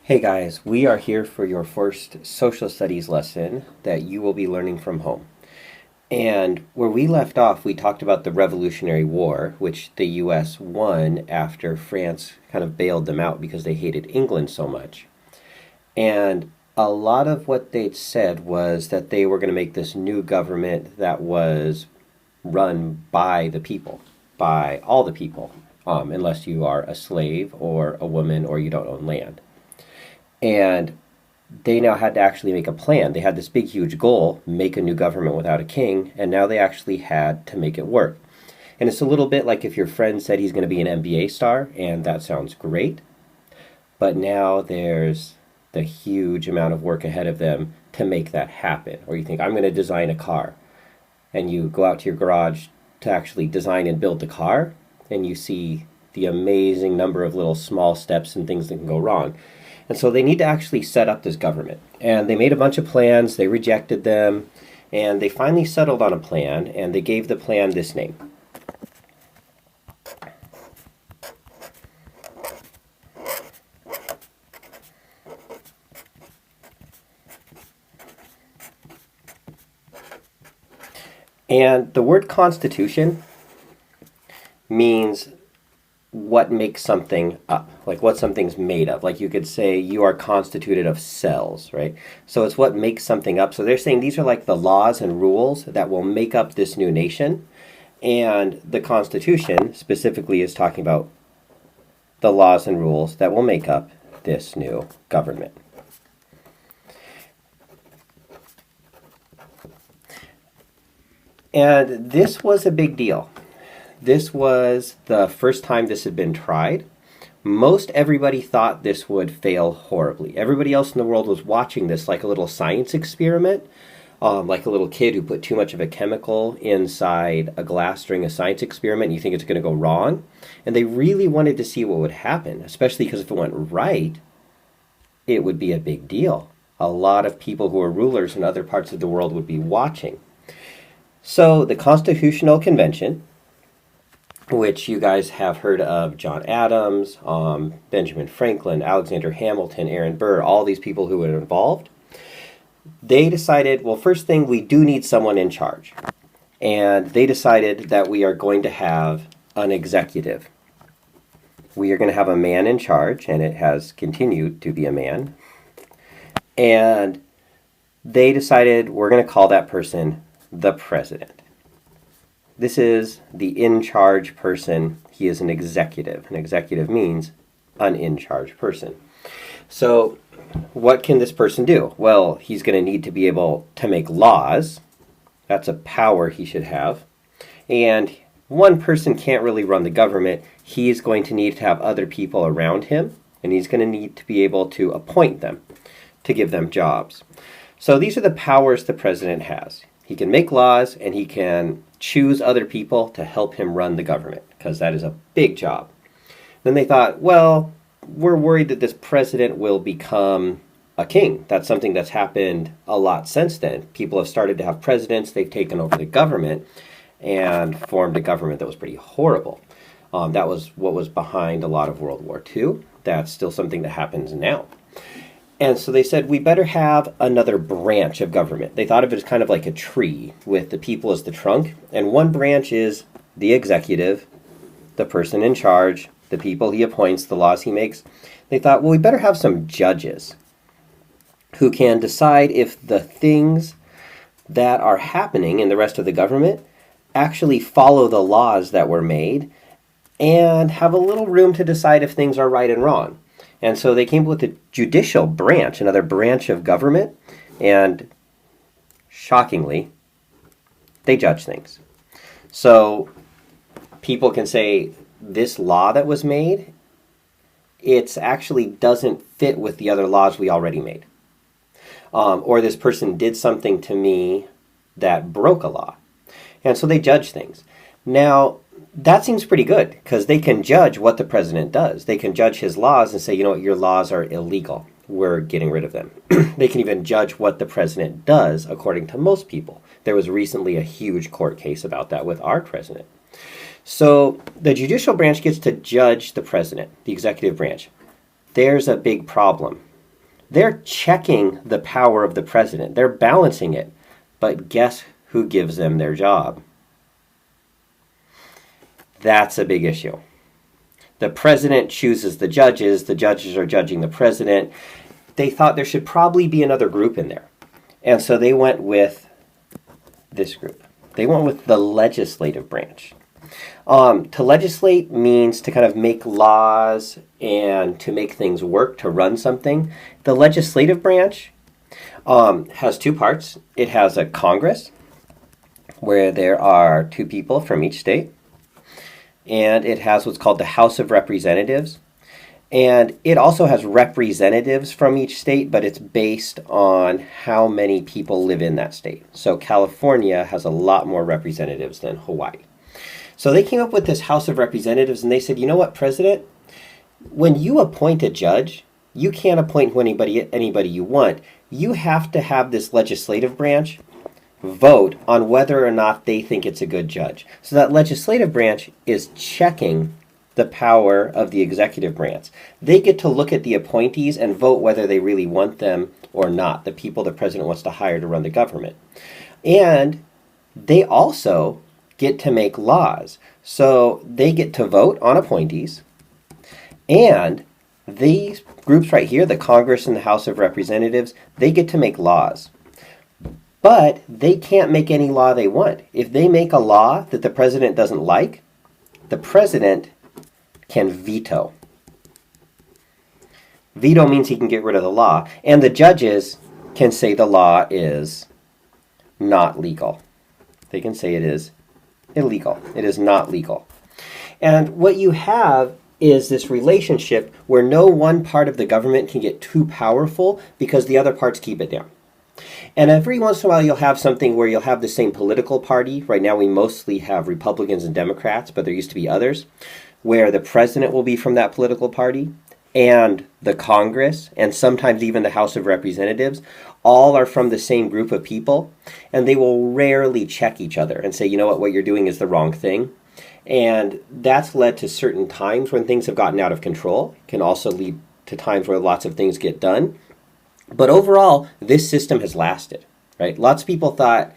Hey guys, we are here for your first social studies lesson that you will be learning from home. And where we left off, we talked about the Revolutionary War, which the US won after France kind of bailed them out because they hated England so much. And a lot of what they'd said was that they were going to make this new government that was run by the people, by all the people, unless you are a slave or a woman or you don't own land. And they now had to actually make a plan. They had this big, huge goal, make a new government without a king, and now they actually had to make it work. And it's a little bit like if your friend said he's going to be an NBA star, and that sounds great, but now there's the huge amount of work ahead of them to make that happen. Or you think, I'm going to design a car, and you go out to your garage to actually design and build the car, and you see the amazing number of little small steps and things that can go wrong. And so they need to actually set up this government. And they made a bunch of plans, they rejected them, and they finally settled on a plan, and they gave the plan this name. And the word constitution means what makes something up, like what something's made of. Like you could say you are constituted of cells, right? So it's what makes something up. So they're saying these are like the laws and rules that will make up this new nation. And the Constitution specifically is talking about the laws and rules that will make up this new government. And this was a big deal. This was the first time this had been tried. Most everybody thought this would fail horribly. Everybody else in the world was watching this like a little science experiment, like a little kid who put too much of a chemical inside a glass during a science experiment and you think it's going to go wrong. And they really wanted to see what would happen, especially because if it went right, it would be a big deal. A lot of people who are rulers in other parts of the world would be watching. So the Constitutional Convention, which you guys have heard of, John Adams, Benjamin Franklin, Alexander Hamilton, Aaron Burr, all these people who were involved, they decided, well, first thing, we do need someone in charge. And they decided that we are going to have an executive. We are going to have a man in charge, and it has continued to be a man. And they decided we're going to call that person the president. This is the in-charge person. He is an executive. An executive means an in-charge person. So what can this person do? Well, he's going to need to be able to make laws. That's a power he should have. And one person can't really run the government. He's going to need to have other people around him, and he's going to need to be able to appoint them, to give them jobs. So these are the powers the president has. He can make laws, and he can choose other people to help him run the government, because that is a big job. Then they thought, well, we're worried that this president will become a king. That's something that's happened a lot since then. People have started to have presidents, they've taken over the government, and formed a government that was pretty horrible. That was what was behind a lot of World War II. That's still something that happens now. And so they said, we better have another branch of government. They thought of it as kind of like a tree with the people as the trunk. And one branch is the executive, the person in charge, the people he appoints, the laws he makes. They thought, well, we better have some judges who can decide if the things that are happening in the rest of the government actually follow the laws that were made and have a little room to decide if things are right and wrong. And so they came up with the judicial branch, another branch of government, and shockingly, they judge things. So people can say, this law that was made, it actually doesn't fit with the other laws we already made. Or this person did something to me that broke a law. And so they judge things. Now, that seems pretty good because they can judge what the president does. They can judge his laws and say, you know what, your laws are illegal. We're getting rid of them. They can even judge what the president does according to most people. There was recently a huge court case about that with our president. So the judicial branch gets to judge the president, the executive branch. There's a big problem. They're checking the power of the president. They're balancing it. But guess who gives them their job? That's a big issue. The president chooses the judges are judging the president. They thought there should probably be another group in there. And so they went with this group. They went with the legislative branch. To legislate means to kind of make laws and to make things work, to run something. The legislative branch has two parts. It has a Congress, where there are two people from each state. And it has what's called the House of Representatives. And it also has representatives from each state, but it's based on how many people live in that state. So California has a lot more representatives than Hawaii. So they came up with this House of Representatives, and they said, you know what, President? When you appoint a judge, you can't appoint anybody you want. You have to have this legislative branch vote on whether or not they think it's a good judge. So that legislative branch is checking the power of the executive branch. They get to look at the appointees and vote whether they really want them or not, the people the president wants to hire to run the government. And they also get to make laws. So they get to vote on appointees, and these groups right here, the Congress and the House of Representatives, they get to make laws. But they can't make any law they want. If they make a law that the president doesn't like, the president can veto. Veto means he can get rid of the law. And the judges can say the law is not legal. They can say it is illegal. It is not legal. And what you have is this relationship where no one part of the government can get too powerful because the other parts keep it down. And every once in a while you'll have something where you'll have the same political party. Right now we mostly have Republicans and Democrats, but there used to be others, where the president will be from that political party, and the Congress, and sometimes even the House of Representatives, all are from the same group of people, and they will rarely check each other and say, you know what you're doing is the wrong thing. And that's led to certain times when things have gotten out of control. It can also lead to times where lots of things get done. But overall, this system has lasted, right? Lots of people thought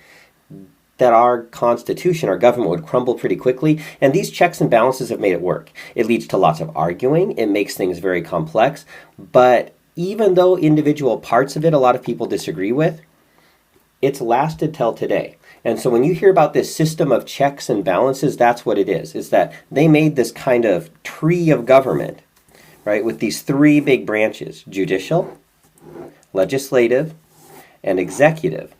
that our Constitution, our government would crumble pretty quickly, and these checks and balances have made it work. It leads to lots of arguing. It makes things very complex. But even though individual parts of it a lot of people disagree with, it's lasted till today. And so when you hear about this system of checks and balances, that's what it is that they made this kind of tree of government, right, with these three big branches: judicial, legislative, and executive.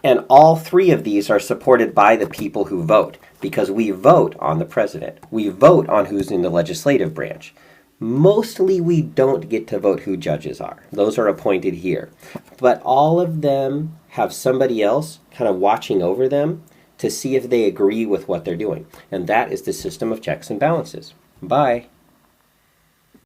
And all three of these are supported by the people who vote, because we vote on the president. We vote on who's in the legislative branch. Mostly we don't get to vote who judges are. Those are appointed here. But all of them have somebody else kind of watching over them to see if they agree with what they're doing. And that is the system of checks and balances. Bye.